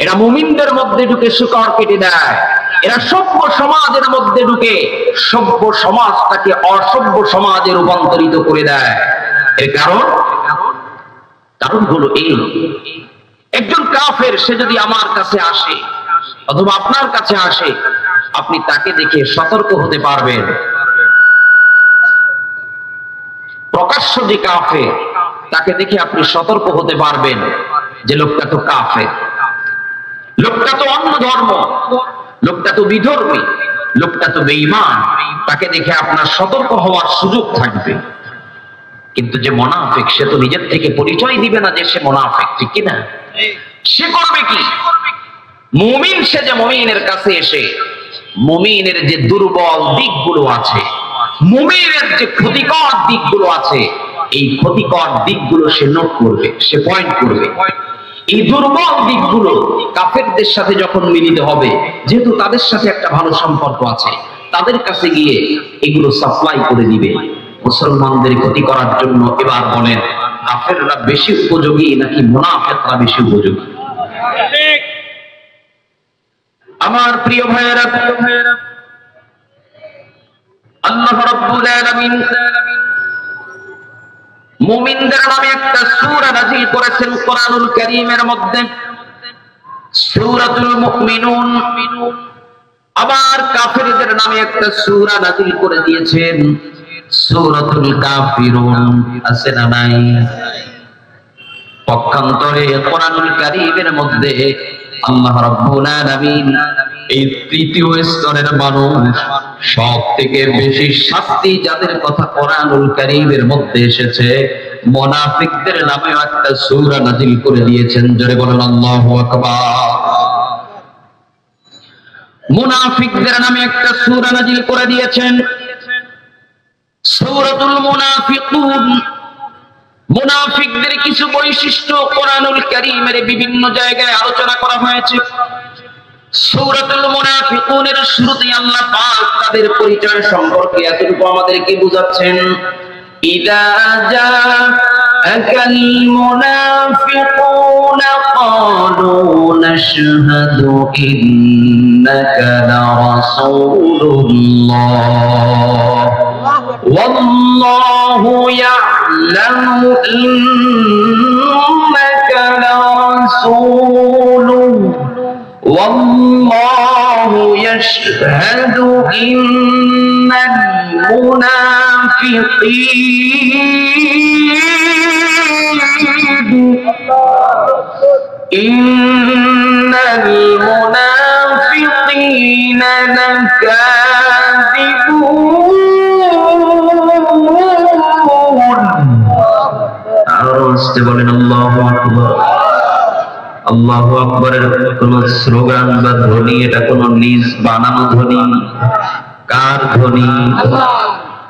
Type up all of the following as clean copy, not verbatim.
এরা মুমিনদের মধ্যে ঢুকে শিকড় কেটে দেয়। এরা সভ্য সমাজের মধ্যে ঢুকে সভ্য সমাজটাকে অসভ্য সমাজে রূপান্তরিত করে দেয়। এর কারণ হলো এই, একজন কাফের সে যদি আমার কাছে আসে অথবা আপনার কাছে আসে, আপনি তাকে দেখে সতর্ক হতে পারবেন। প্রকাশ্য যে কাফের, তাকে দেখে আপনি সতর্ক হতে পারবেন যে লোকটা তো কাফের, লোকটা তো অন্য ধর্ম, লোকটা তো বিধর্মী, লোকটা তো বেঈমান। তাকে দেখে আপনার সতর্ক হওয়ার সুযোগ থাকবে। কিন্তু যে মুনাফিক, সে তো নিজের থেকে পরিচয় দিবে না যে সে মুনাফিক, ঠিক কিনা? সে করবে কি? মুমিন সে যে মুমিনের কাছে এসে মুমিনের যে দুর্বল দিকগুলো আছে, মুমিনের যে ক্ষতিকর দিকগুলো আছে, এই ক্ষতিকর দিকগুলো সে নোট করবে, সে পয়েন্ট করবে। এই দুর্বল দিকগুলো কাফেরদের সাথে যখন মিলিত হবে, যেহেতু তাদের সাথে একটা ভালো সম্পর্ক আছে, তাদের কাছে গিয়ে এগুলো সাপ্লাই করে দিবে মুসলমানদের ক্ষতি করার জন্য। এবার বলেন, কাফেররা বেশি উপযোগী নাকি মুনাফিকরা বেশি উপযোগী? আমার প্রিয় ভাইয়েরা, আল্লাহ রাব্বুল আলামিন মুমিনদের নামে একটা সূরা নাযিল করেছেন কোরআনুল কারীমের মধ্যে, সূরাতুল মুমিনুন। আবার কাফেরদের নামে একটা সূরা নাযিল করে দিয়েছেন, সূরাতুল কাফিরুন। আছে না নাই? পক্ষান্তরে কোরআনুল কারীমের মধ্যে আল্লাহ রাব্বুল আলামিন এই তৃতীয় স্তরের মানুষ, সব থেকে বেশি শাস্তি যাদের কথা কোরআনুল কারীমের মধ্যে এসেছে, মুনাফিকদের নামে একটা সূরা নাযিল করে দিয়েছেন। জোরে বলেন আল্লাহু আকবার। মুনাফিকদের নামে একটা সূরা নাযিল করে দিয়েছেন, সূরাতুল মুনাফিকুন। মুনাফিকদের কিছু বৈশিষ্ট্য কোরআনুল কারীমের বিভিন্ন জায়গায় আলোচনা করা হয়েছে। সূরাতুল মুনাফিকুনের শুরুতে আল্লাহ পাক তাদের পরিচয় সম্পর্কে এতটুকু আমাদেরকে বুঝাচ্ছেন, ইযা জাআকাল মুনাফিকুনা ক্বালু নাশহাদু ইন্নাকা লারাসূলুল্লাহ ওয়াল্লাহু ইয়া'লামু ইন্নাকা লারাসূলুহু ওয়াল্লাহু ইয়াশহাদু ইন্নাল মুনাফিকিনা লাকাযিবুন। আর আসতে বলেন আল্লাহু আকবার। আল্লাহু আকবারের কোন স্লোগান বা ধ্বনি, এটা কোন নিজ বানানো ধ্বনি। কার ধ্বনি?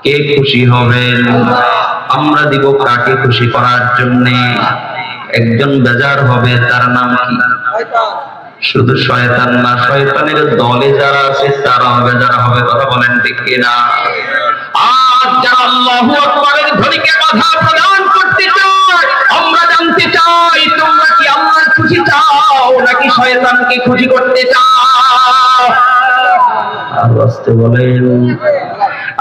কে খুশি হবেন? আমরা দিব কাকে খুশি করার জন্য? একজন বেজার হবে, তার নাম কি? শুধু শয়তান না, শয়তানের দলে যারা আছে তারাও বেজার হবে। কথা বলেন ঠিক কিনা? আর যারা আল্লাহু আকবারের ধ্বনিকে বাধা প্রদান করতে চায়, আমরা জানতে চাই তোমরা কি আল্লাহর খুশি চাও নাকি শয়তানকে খুশি করতে চাও? আর আসতে বলেন,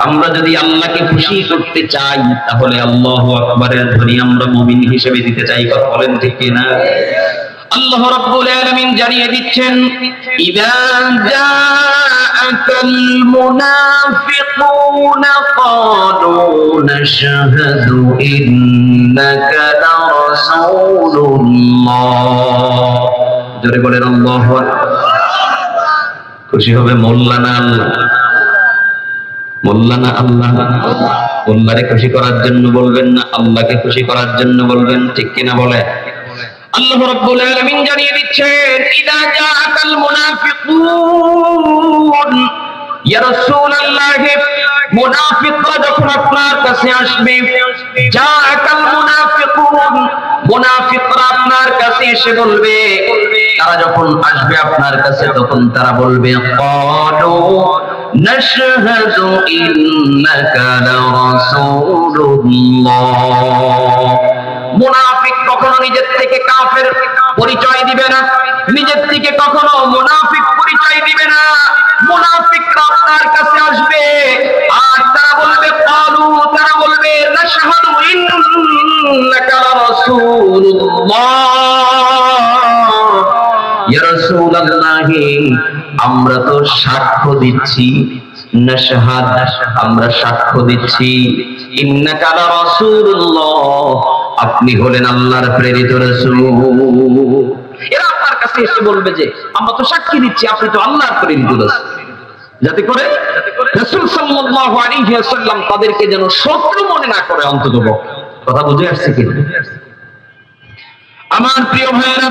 আমরা যদি আল্লাহকে খুশি করতে চাই তাহলে আল্লাহু আকবারের ধ্বনি আমরা মুমিন হিসেবে দিতে চাই। কথা বলেন ঠিক কিনা? আল্লাহ রাব্বুল আলামিন জানিয়ে দিচ্ছেন, ইযা জাআকাল মুনাফিকুনা ক্বালু নাশহাদু ইন্নাকা লারাসূলুল্লাহ। জোরে বলেন আল্লাহু আকবার। খুশি হবে মোল্লা না আল্লাহ? মোল্লা না আল্লাহ? মোল্লারে খুশি করার জন্য বলবেন না আল্লাহকে খুশি করার জন্য বলবেন? ঠিক কিনা বলে? আল্লাহ রাব্বুল আলামিন জানিয়ে দিচ্ছেন, ইযা জাআকাল মুনাফিকুন, ইয়া রাসূলুল্লাহ, মুনাফিকরা যখন আপনার কাছে আসবে, জাআকাল মুনাফিকুন, মুনাফিকরা আপনার কাছে এসে বলবে, তারা যখন আসবে আপনার কাছে তখন তারা বলবে, ক্বালু নাশহাদু ইন্নাকা লারাসূলুল্লাহ। মুনাফিক কখনো নিজের থেকে কাফের পরিচয় দিবে না, নিজের থেকে কখনো মুনাফিক পরিচয় দিবে না। মুনাফিকরা আপনার কাছে আসবে আর তারা বলবে ক্বালু, তারা বলবে নাশহাদু ইন্নাকা রাসূলুল্লাহ, ইয়া রাসূলুল্লাহ আমরা তো সাক্ষ্য দিচ্ছি, নাশহাদ আমরা সাক্ষ্য দিচ্ছি, ইন্নাকা রাসূলুল্লাহ আপনি হলেন আল্লাহর প্রেরিত রাসূল। এরা আপনার কাছে এসে বলবে যে আমরা তো সাক্ষী দিচ্ছি আপনি তো আল্লাহর প্রেরিত রাসূল, যাতে করে রাসূল সাল্লাল্লাহু আলাইহি ওয়াসাল্লাম তাদেরকে যেন শত্রু মনে না করে। অন্ততপক্ষে কথা বুঝে আসছে কি? আমার প্রিয় ভাইয়েরা,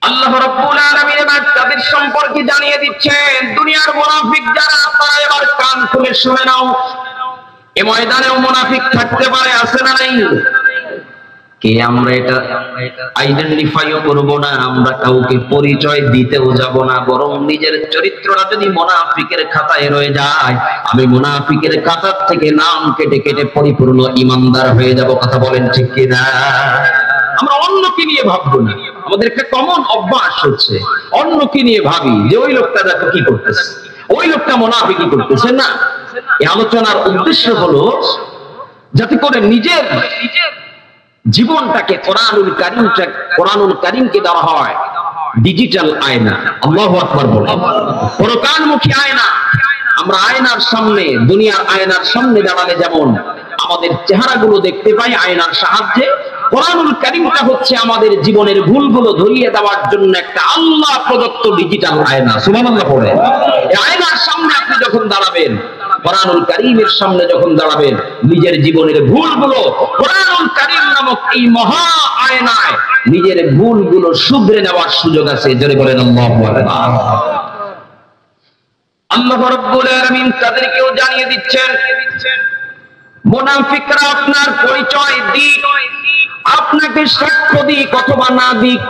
আল্লাহ রাব্বুল আলামিন এবার তাদের সম্পর্কে জানিয়ে দিচ্ছেন। দুনিয়ার মুনাফিক যারা, তারা এবার কান খুলে শুনে নাও। এই ময়দানেও মুনাফিক থাকতে পারে, আছে না নাই? কে আমরা এটা আইডেন্টিফাইও করব না, আমরা কাউকে পরিচয় দিতেও যাব না, বরং নিজের চরিত্রটা যদি মুনাফিকের খাতায় রয়ে যায়, আমি মুনাফিকের খাতা থেকে নাম কেটে কেটে পরিপূর্ণ ঈমানদার হয়ে যাব। কথা বলেন ঠিক কি না? আমরা অন্যকে নিয়ে ভাববো না। আমাদের একটা কমন অভ্যাস হচ্ছে অন্যকে নিয়ে ভাবি যে ওই লোকটা দেখো কি করতেছে, ওই লোকটা মুনাফিকি করতেছে। না, এই আলোচনার উদ্দেশ্য হলো যাতে করে নিজের জীবনটাকে কোরআনুল কারীমকে দেওয়া হয় ডিজিটাল আয়না। আল্লাহু আকবার বলেন, পরকালমুখী আয়না। আমরা আয়নার সামনে, দুনিয়ার আয়নার সামনে দাঁড়ালে যেমন আমাদের চেহারাগুলো দেখতে পাই আয়নার সাহায্যে, কোরআনুল কারীমটা হচ্ছে আমাদের জীবনের ভুলগুলো ধরিয়ে দেওয়ার জন্য একটা আল্লাহ প্রদত্ত ডিজিটাল আয়না। সুবহানাল্লাহ পড়ে। এই আয়নার সামনে আপনি যখন দাঁড়াবেন, কোরআনুল কারীমের সামনে যখন দাঁড়াবেন, নিজের জীবনের ভুলগুলো কোরআনুল কারীম নামক এই মহা আয়নায় নিজের ভুলগুলো শুধরে নেওয়ার সুযোগ আছে। জোরে বলেন আল্লাহু আকবার। আল্লাহ রাব্বুল আলামিন তাদেরকেও জানিয়ে দিচ্ছেন, মুনাফিকরা আপনার পরিচয় দিক, আপনাকে সাক্ষ্য দিক অথবা না দিক,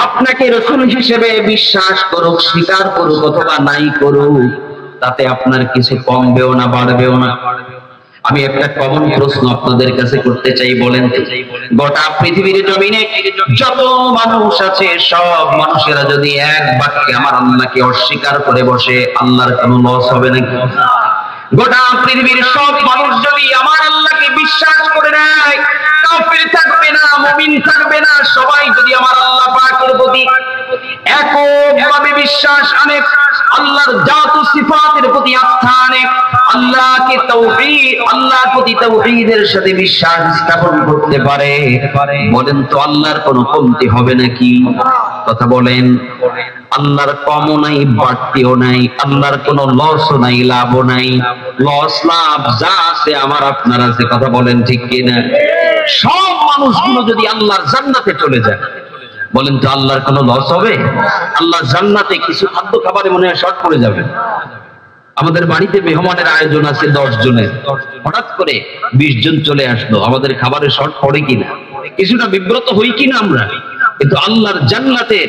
আপনাকে রাসূল হিসেবে বিশ্বাস করুক, স্বীকার করুক অথবা নাই করুক, তাতে আপনার কিছু কমবেও না বাড়বেও না। আমি একটা কমন প্রশ্ন আপনাদের কাছে করতে চাই, বলেন তো, গোটা পৃথিবীর জমিনে যত মানুষ আছে, সব মানুষেরা যদি এক বাক্যে আমার আল্লাহকে অস্বীকার করে বসে, আল্লাহর কোনো লস হবে নাকি? গোটা পৃথিবীর সব মানুষ যদি আমার আল্লাহকে বিশ্বাস করে নেয়, কাফির থাকবে না, মুমিন থাকবে না, সবাই যদি আমার আল্লাহ পাকের প্রতি একভাবে বিশ্বাস আনে, আল্লাহর জাত ও সিফাতের প্রতি আস্থা আনে, আল্লাহকে তাওহীদ, আল্লাহর প্রতি তাওহীদের সাথে বিশ্বাস স্থাপন করতে পারে, বলেন তো আল্লাহর কোনো কমতি হবে নাকি? কথা বলেন। আল্লাহর কমও নাই, বাড়তিও নাই, আল্লাহর কোনো লসও নাই, লাভও নাই। লস লাভ যা আছে আমার আপনার আছে। কথা বলেন ঠিক কিনা? সব মানুষগুলো যদি আল্লাহর জান্নাতে চলে যায়, বলেন তো আল্লাহর কোনো লস হবে? আল্লাহর জান্নাতে কিছু খাদ্য খাবারে মনে হয় শর্ট পড়ে যাবে। আমাদের বাড়িতে মেহমানের আয়োজন আছে 10 জনের, হঠাৎ করে 20 জন চলে আসলো, আমাদের খাবারের শর্ট পড়ে কিনা, কিছুটা বিব্রত হই কিনা আমরা? কিন্তু আল্লাহর জান্নাতে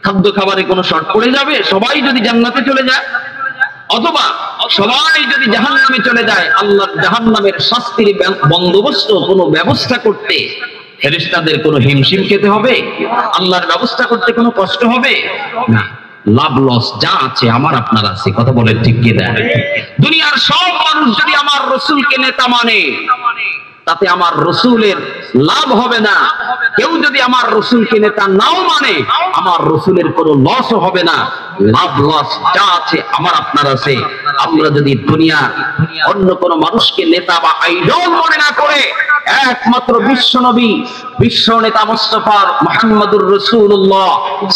খাদ্য খাবারে কোনো শর্ট পড়ে যাবে? সবাই যদি জান্নাতে চলে যায়, অথবা সবাই যদি জাহান্নামে চলে যায়, আল্লাহর জাহান্নামের শাস্তির বন্দোবস্ত কোনো ব্যবস্থা করতে ফেরেশতাদের কোনো হিমশিম খেতে হবে? আল্লাহর ব্যবস্থা করতে কোনো কষ্ট হবে না। লাভ লস যা আছে আমার আপনার আছে। কথা বলেন ঠিক কি না? দুনিয়ার সব মানুষ যদি আমার রাসূলকে নেতা মানে, তাতে আমার রাসূলের লাভ হবে না। কেউ যদি আমার রাসূলকে নেতা নাও মানে, আমার রাসূলের কোনো লসও হবে না। লাভ লস যা আছে আমার আপনার আছে। আমরা যদি দুনিয়া অন্য কোনো মানুষকে নেতা বা আইডল মনে না করে একমাত্র বিশ্ব নবী, বিশ্ব নেতা মুস্তাফা মুহাম্মদুর রাসূলুল্লাহ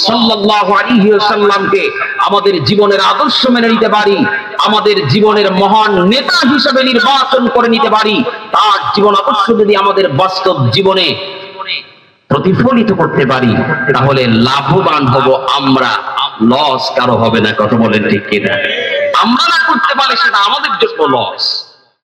সাল্লাল্লাহু আলাইহি ওয়াসাল্লামকে আমাদের জীবনের আদর্শ মেনে নিতে পারি, আমাদের জীবনের মহান নেতা হিসেবে নির্বাচন করে নিতে পারি, তার জীবন আদর্শ যদি আমাদের বাস্তব জীবনে প্রতিফলিত করতে পারি, তাহলে লাভবান হব আমরা, লস কারো হবে না। কথা বলেন ঠিক কিনা? আমরা না করতে পারলে সেটা আমাদের জন্য লস।